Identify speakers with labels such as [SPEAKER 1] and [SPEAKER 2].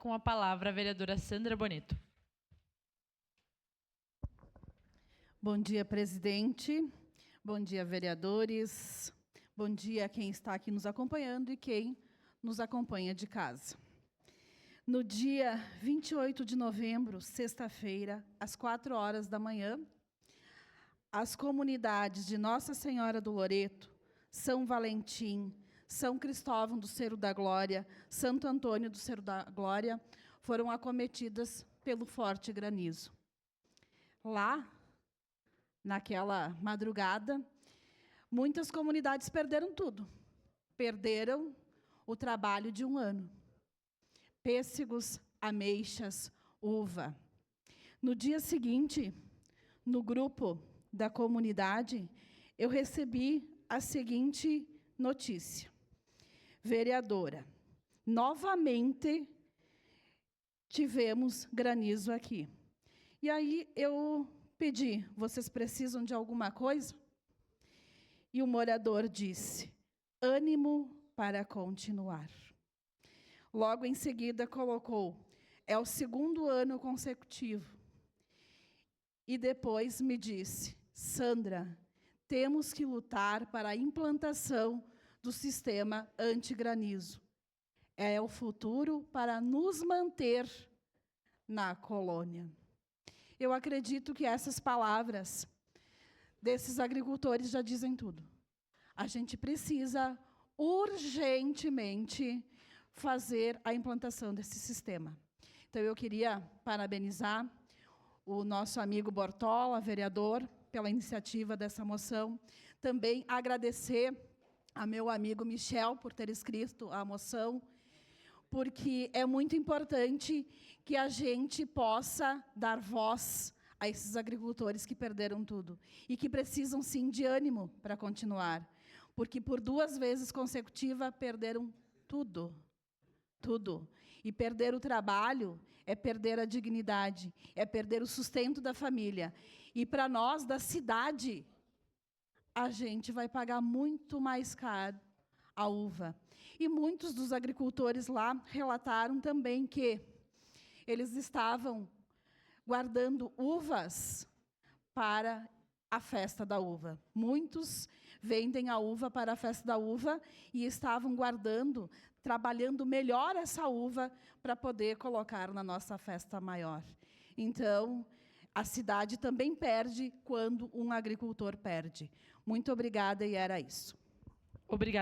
[SPEAKER 1] Com a palavra, a vereadora Sandra Bonito.
[SPEAKER 2] Bom dia, presidente. Bom dia, vereadores. Bom dia a quem está aqui nos acompanhando e quem nos acompanha de casa. No dia 28 de novembro, sexta-feira, às 4 horas da manhã, as comunidades de Nossa Senhora do Loreto, São Valentim, São Cristóvão do Cerro da Glória, Santo Antônio do Cerro da Glória, foram acometidas pelo forte granizo. Lá, naquela madrugada, muitas comunidades perderam tudo. Perderam o trabalho de um ano. Pêssegos, ameixas, uva. No dia seguinte, no grupo da comunidade, eu recebi a seguinte notícia. Vereadora, novamente tivemos granizo aqui. E aí eu pedi, vocês precisam de alguma coisa? E o morador disse, ânimo para continuar. Logo em seguida colocou, é o 2º ano consecutivo. E depois me disse, Sandra, temos que lutar para a implantação do sistema antigranizo. É o futuro para nos manter na colônia. Eu acredito que essas palavras desses agricultores já dizem tudo. A gente precisa urgentemente fazer a implantação desse sistema. Então, eu queria parabenizar o nosso amigo Bortola, vereador, pela iniciativa dessa moção. Também agradecer a meu amigo Michel por ter escrito a moção, porque é muito importante que a gente possa dar voz a esses agricultores que perderam tudo e que precisam, sim, de ânimo para continuar, porque por 2 vezes consecutivas perderam tudo. Tudo. E perder o trabalho é perder a dignidade, é perder o sustento da família. E para nós, da cidade, a gente vai pagar muito mais caro a uva. E muitos dos agricultores lá relataram também que eles estavam guardando uvas para a festa da uva. Muitos vendem a uva para a festa da uva e estavam guardando, trabalhando melhor essa uva para poder colocar na nossa festa maior. Então, a cidade também perde quando um agricultor perde. Muito obrigada e era isso.
[SPEAKER 1] Obrigada.